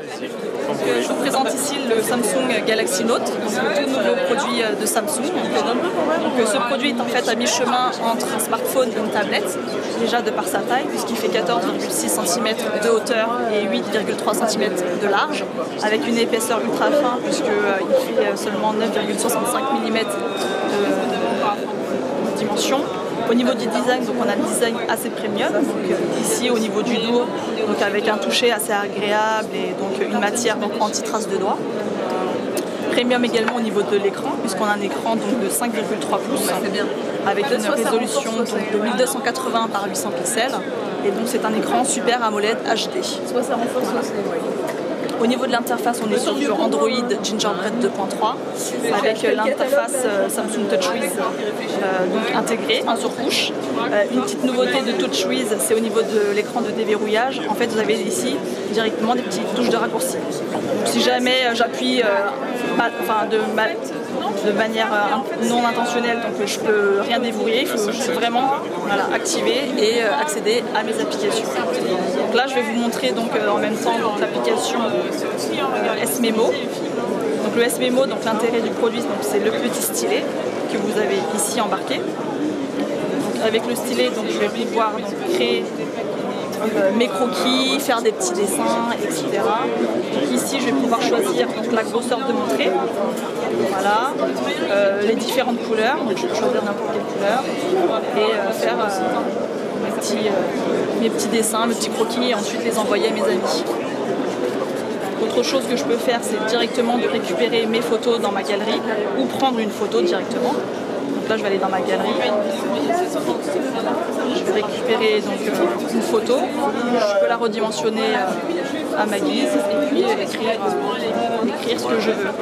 Je vous présente ici le Samsung Galaxy Note, le tout nouveau produit de Samsung. Donc, ce produit est en fait à mi-chemin entre un smartphone et une tablette, déjà de par sa taille, puisqu'il fait 14,6 cm de hauteur et 8,3 cm de large, avec une épaisseur ultra fin, puisqu'il fait seulement 9,65 mm de dimension. Au niveau du design, donc on a un design assez premium, donc ici au niveau du dos, donc avec un toucher assez agréable et donc une matière donc anti-trace de doigts. Premium également au niveau de l'écran, puisqu'on a un écran donc de 5,3 pouces avec une résolution donc, de 1280 par 800 pixels, et donc c'est un écran Super AMOLED HD. Au niveau de l'interface, on est sur du Android Gingerbread 2.3 avec l'interface Samsung TouchWiz donc intégrée, un surcouche. Une petite nouveauté de TouchWiz, c'est au niveau de l'écran de déverrouillage. En fait, vous avez ici directement des petites touches de raccourci. Donc, si jamais j'appuie de manière non intentionnelle, donc je peux rien déverrouiller, il faut juste vraiment activer et accéder à mes applications. Donc là, je vais vous montrer donc en même temps l'application S-Memo. Donc le S-Memo, donc l'intérêt du produit, c'est le petit stylet que vous avez ici embarqué. Donc avec le stylet, donc je vais pouvoir créer mes croquis, faire des petits dessins, etc. Donc ici, je vais pouvoir choisir donc, la grosseur de mon trait, voilà, les différentes couleurs, donc je peux choisir n'importe quelle couleur et faire mes petits dessins, mes petits croquis et ensuite les envoyer à mes amis. Autre chose que je peux faire, c'est directement de récupérer mes photos dans ma galerie ou prendre une photo directement. Donc là, je vais aller dans ma galerie. Je vais récupérer donc, une photo. Je peux la redimensionner à ma guise et puis écrire ce que je veux.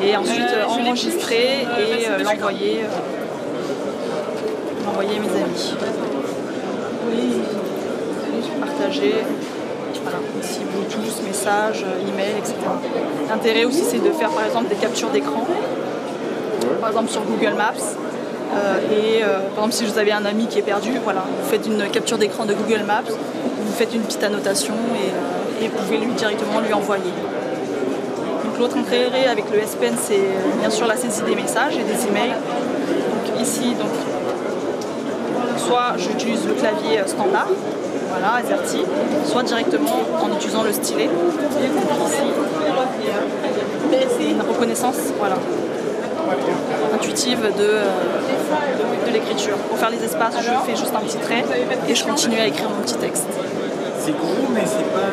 Et ensuite enregistrer et l'envoyer à mes amis. Partager. Voilà, ici Bluetooth, messages, email, etc. L'intérêt aussi, c'est de faire par exemple des captures d'écran. Par exemple sur Google Maps par exemple si vous avez un ami qui est perdu, voilà, vous faites une capture d'écran de Google Maps, vous faites une petite annotation et vous pouvez directement lui envoyer. Donc l'autre intérêt avec le S Pen, c'est bien sûr la saisie des messages et des emails. Donc ici, soit j'utilise le clavier standard, voilà, AZERTY, soit directement en utilisant le stylet. Ici, une reconnaissance, voilà, intuitive de l'écriture. Pour faire les espaces, je fais juste un petit trait et je continue à écrire mon petit texte. C'est gros, mais c'est pas...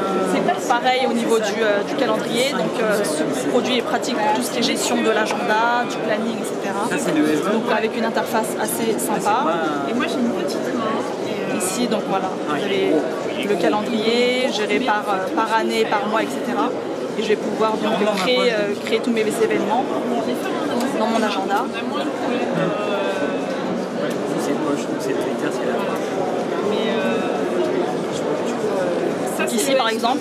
Pareil au niveau du calendrier, donc ce produit est pratique pour tout ce qui est gestion de l'agenda, du planning, etc. Ça, c'est le S2. Donc avec une interface assez sympa. Et moi j'ai une petite main. Ici, donc voilà, vous avez le calendrier géré par année, par mois, etc. Et je vais pouvoir donc créer tous mes événements dans mon agenda. C'est moche, c'est Twitter, c'est là. Ici par exemple,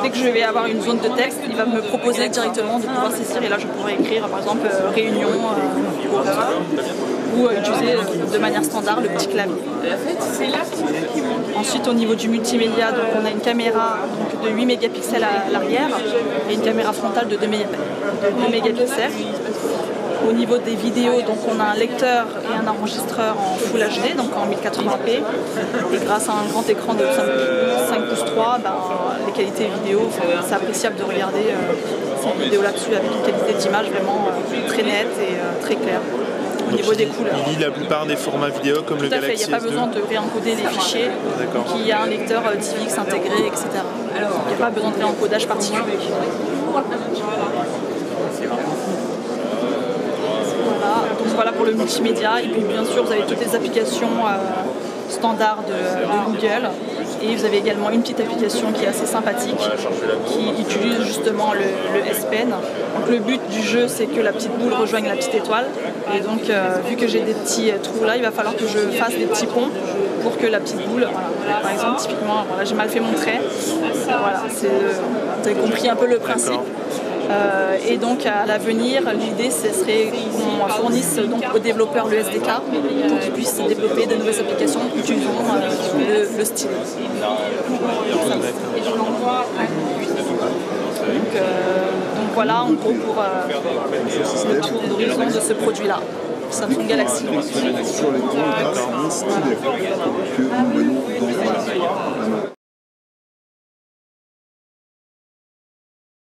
dès que je vais avoir une zone de texte, il va me proposer directement de pouvoir saisir et là je pourrais écrire par exemple réunion ou utiliser de manière standard le petit clavier. Ensuite au niveau du multimédia, donc, on a une caméra donc, de 8 mégapixels à l'arrière et une caméra frontale de 2 mégapixels. Au niveau des vidéos, donc on a un lecteur et un enregistreur en Full HD, donc en 1080p. Et grâce à un grand écran de 5 pouces 3, les qualités vidéo, c'est appréciable de regarder ces vidéos là-dessus avec une qualité d'image vraiment très nette et très claire. Au niveau des couleurs. Il lit la plupart des formats vidéo comme le Galaxy S2. Il n'y a pas besoin de réencoder les fichiers. Donc il y a un lecteur DivX intégré, etc. Alors il n'y a pas besoin de réencodage particulier. Donc voilà pour le multimédia, et puis bien sûr vous avez toutes les applications standards de Google, et vous avez également une petite application qui est assez sympathique qui utilise justement le S Pen. Donc le but du jeu, c'est que la petite boule rejoigne la petite étoile, et donc vu que j'ai des petits trous là, il va falloir que je fasse des petits ponts pour que la petite boule, voilà, par exemple typiquement, voilà, j'ai mal fait mon trait, voilà, vous avez compris un peu le principe. Et donc à l'avenir, l'idée ce serait qu'on fournisse donc aux développeurs le SDK pour qu'ils puissent développer de nouvelles applications utilisant le stylet. Donc voilà en gros pour le tour d'horizon de ce produit-là. Samsung Galaxy. Sur les tons, grâce à un stylet que nous voyons